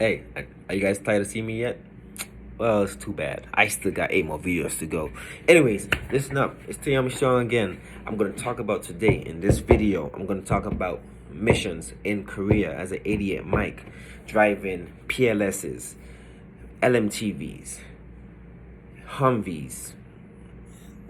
Hey, are you guys tired of seeing me yet? Well, it's too bad. I still got 8 more videos to go. Anyways, listen up. It's Tayami Strong again. I'm going to talk about today in this video. I'm going to talk about missions in Korea as an 88 Mike, driving PLSs, LMTVs, Humvees.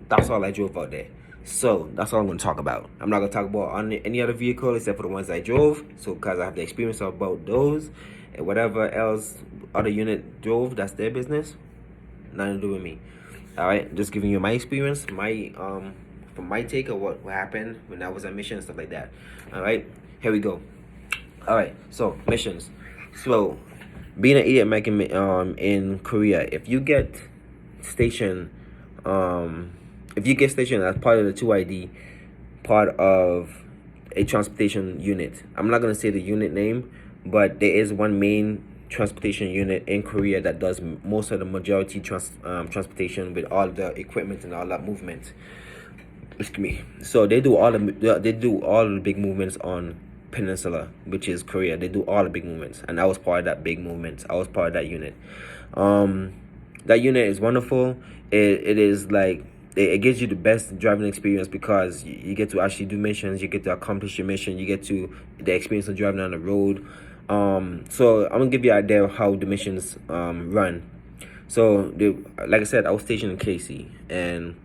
That's all I drove out there. So that's all I'm going to talk about. I'm not going to talk about any other vehicle except for the ones I drove. So because I have the experience about those, and whatever else other unit drove, that's their business. Nothing to do with me. All right, just giving you my experience, my from my take of what happened when I was on mission and stuff like that. All right, here we go. All right, so missions. So being an idiot Mike in Korea, if you get stationed as part of the 2ID, part of a transportation unit. I'm not going to say the unit name, but there is one main transportation unit in Korea that does most of the majority transportation with all the equipment and all that movement. Excuse me. So they do all the big movements on Peninsula, which is Korea. They do all the big movements, and I was part of that big movement. I was part of that unit. That unit is wonderful. It is like it gives you the best driving experience because you get to actually do missions, you get to accomplish your mission, you get to the experience of driving on the road. So I'm gonna give you an idea of how the missions run. So like I said, I was stationed in Casey, and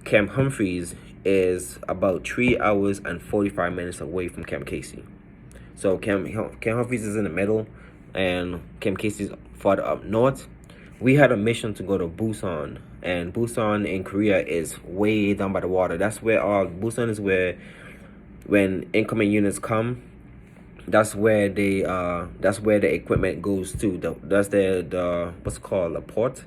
Camp Humphreys is about 3 hours and 45 minutes away from Camp Casey. So Camp Humphreys is in the middle, and Camp Casey is farther up north. We had a mission to go to Busan, and Busan in Korea is way down by the water. Busan is where when incoming units come, that's where the equipment goes to. That's the what's it called, a port,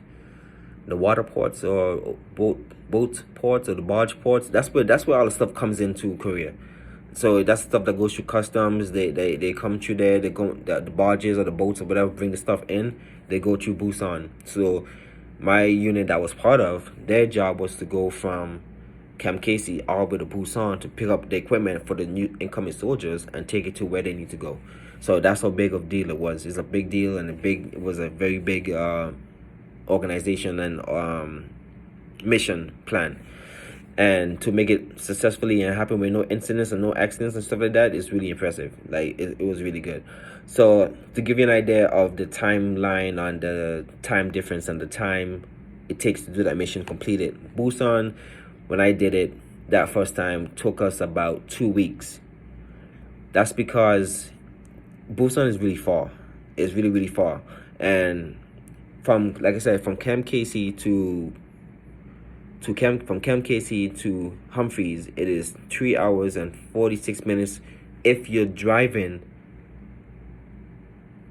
the water ports or boat ports or the barge ports. That's where all the stuff comes into Korea. So that's stuff that goes through customs. They come through there. They go the barges or the boats or whatever bring the stuff in. They go through Busan. So my unit that I was part of, their job was to go from Camp Casey all the way to Busan to pick up the equipment for the new incoming soldiers and take it to where they need to go. So that's how big of a deal it was. It's a big deal, and it was a very big organization and mission plan. And to make it successfully and happen with no incidents and no accidents and stuff like that is really impressive. Like it was really good. So to give you an idea of the timeline on the time difference and the time it takes to do that mission completed, Busan, when I did it that first time, took us about 2 weeks. That's because Busan is really far. It's really, really far. And like I said, from Camp Casey to Camp Casey to Humphreys, it is 3 hours and 46 minutes if you're driving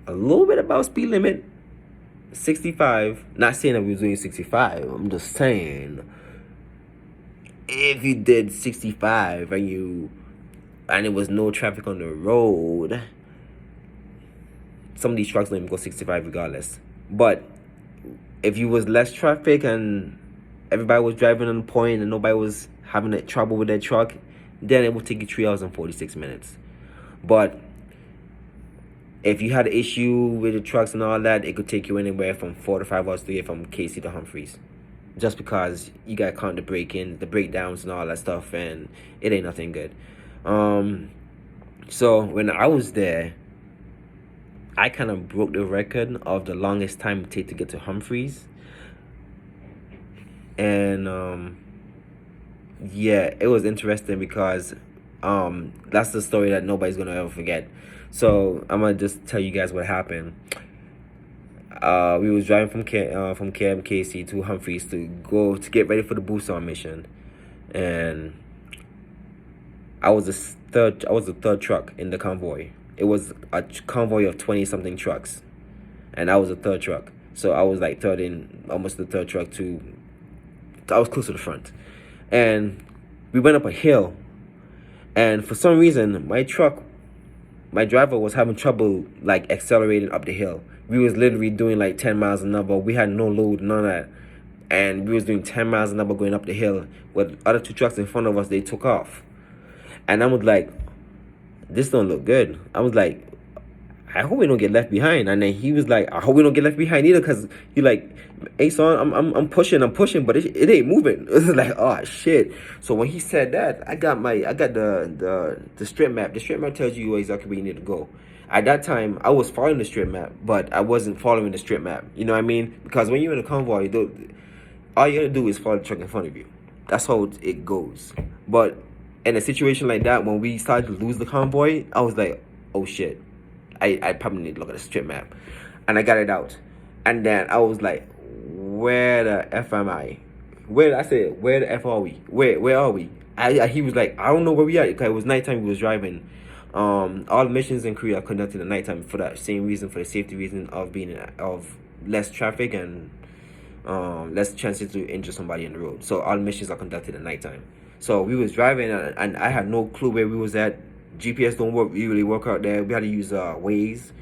a little bit above speed limit, 65. Not saying that we were doing 65. I'm just saying if you did 65 and it was no traffic on the road, some of these trucks don't even go 65 regardless. But if you was less traffic and everybody was driving on point and nobody was having trouble with their truck, then it would take you 3 hours and 46 minutes. But if you had an issue with the trucks and all that, it could take you anywhere from 4 to 5 hours to get from Casey to Humphreys. Just because you got to count the the breakdowns and all that stuff, and it ain't nothing good. So when I was there, I kind of broke the record of the longest time it take to get to Humphreys. And yeah, it was interesting because that's the story that nobody's gonna ever forget. So I'm gonna just tell you guys what happened. We was driving from Camp Casey to Humphreys to get ready for the Busan mission, and I was the third truck in the convoy. It was a convoy of 20 something trucks, and I was the third truck. So I was like almost the third truck I was close to the front. And we went up a hill, and for some reason my driver was having trouble like accelerating up the hill. We was literally doing like 10 miles an hour. We had no load, none of that. And we was doing 10 miles an hour going up the hill. With other 2 trucks in front of us, they took off. And I was like, this don't look good. I was like, I hope we don't get left behind. And then he was like, I hope we don't get left behind either, because he like, hey son, I'm pushing, but it ain't moving. It was like, oh shit. So when he said that, I got the strip map. The strip map tells you exactly where you need to go. At that time, I was following the strip map, but I wasn't following the strip map. You know what I mean? Because when you're in a convoy, all you gotta do is follow the truck in front of you. That's how it goes. But in a situation like that, when we started to lose the convoy, I was like, oh shit. I probably need to look at the strip map. And I got it out. And then I was like, where the F am I? Where the F are we? Where are we? He was like, I don't know where we are, because it was nighttime. We was driving. All missions in Korea are conducted at nighttime for that same reason, for the safety reason of less traffic and less chances to injure somebody in the road. So all missions are conducted at nighttime. So we was driving, and I had no clue where we was at. GPS don't really work out there. We had to use Waze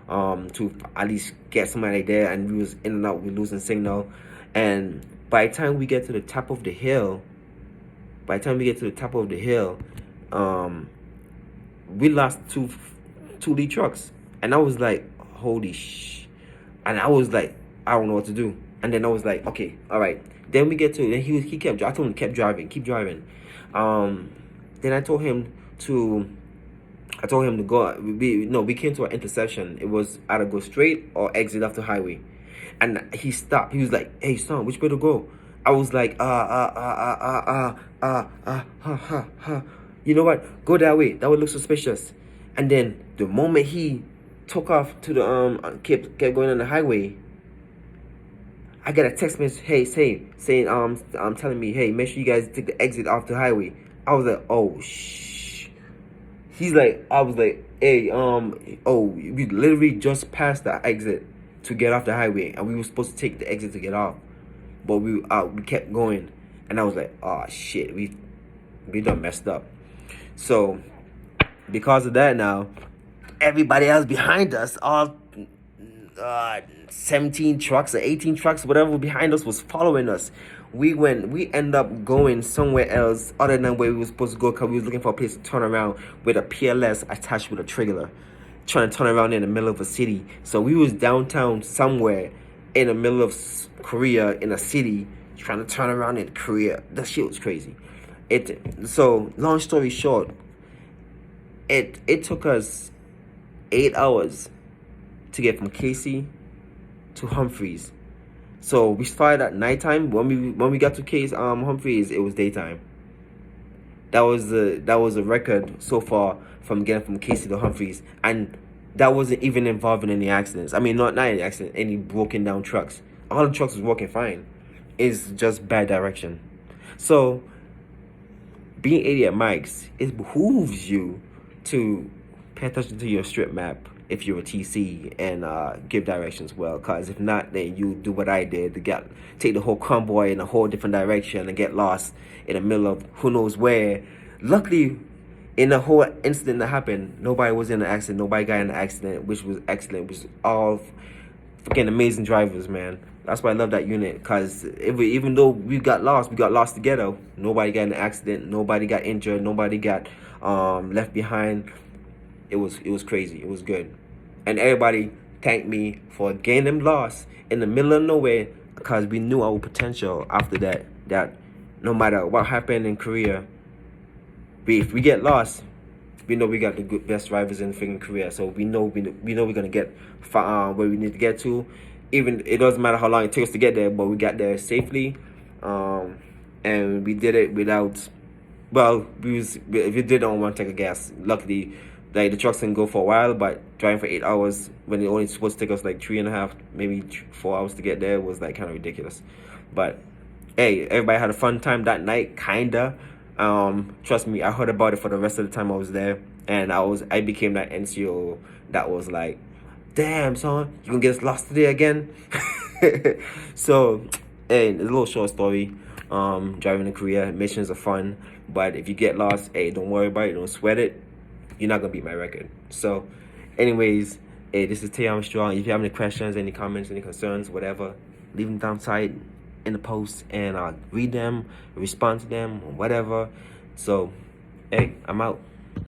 to at least get somebody there, and we was in and out, we losing signal. And by the time we get to the top of the hill, we lost two lead trucks. And I was like, holy sh. And I was like, I don't know what to do. And then I was like, okay, all right. Then we get to, then he kept, I told him, keep driving. Then I told him to go. We came to an intersection. It was either go straight or exit off the highway. And he stopped. He was like, hey, son, which way to go? I was like, you know what? Go that way. That would look suspicious. And then the moment he took off to the, kept going on the highway, I got a text message, saying, telling me, hey, make sure you guys take the exit off the highway. I was like, oh, He's like, I was like, hey, we literally just passed the exit to get off the highway, and we were supposed to take the exit to get off, but we kept going, and I was like, oh shit, we done messed up. So because of that, now everybody else behind us, all 17 trucks or 18 trucks, whatever behind us, was following us. We end up going somewhere else other than where we were supposed to go, because we was looking for a place to turn around with a PLS attached with a trailer, trying to turn around in the middle of a city. So we was downtown somewhere in the middle of Korea, in a city, trying to turn around in Korea. That shit was crazy. So long story short, it took us 8 hours to get from Casey to Humphreys. So we started at nighttime. When we got to Humphreys, it was daytime. That was a record so far from getting from Casey to Humphreys, and that wasn't even involving any accidents. I mean, not any accident, any broken down trucks. All the trucks was working fine. It's just bad direction. So being 80 at Mike's, it behooves you to pay attention to your strip map if you're a TC, and give directions well, because if not, then you do what I did, to take the whole convoy in a whole different direction and get lost in the middle of who knows where. Luckily, in the whole incident that happened, nobody was in an accident, nobody got in an accident, which was excellent. Which was all freaking amazing drivers, man. That's why I love that unit, because even though we got lost together. Nobody got in an accident, nobody got injured, nobody got left behind. It was crazy. It was good. And everybody thanked me for getting them lost in the middle of nowhere, because we knew our potential after that no matter what happened in Korea, if we get lost, we know we got the best drivers in freaking Korea. So we know we're gonna get where we need to get to. Even it doesn't matter how long it takes us to get there, but we got there safely. And we did it without, well, if we did it on one tank of gas. Luckily, like, the trucks can go for a while, but driving for 8 hours when it only supposed to take us like 3.5, maybe 4 hours to get there was like kind of ridiculous. But hey, everybody had a fun time that night, kinda. Trust me, I heard about it for the rest of the time I was there, and I became that NCO that was like, damn son, you gonna get us lost today again? So hey, it's a little short story. Driving in Korea, missions are fun, but if you get lost, hey, don't worry about it, don't sweat it. You're not gonna beat my record. So anyways, hey, this is Taeyam Strong. If you have any questions, any comments, any concerns, whatever, leave them down side in the post, and I'll read them, respond to them, or whatever. So hey, I'm out.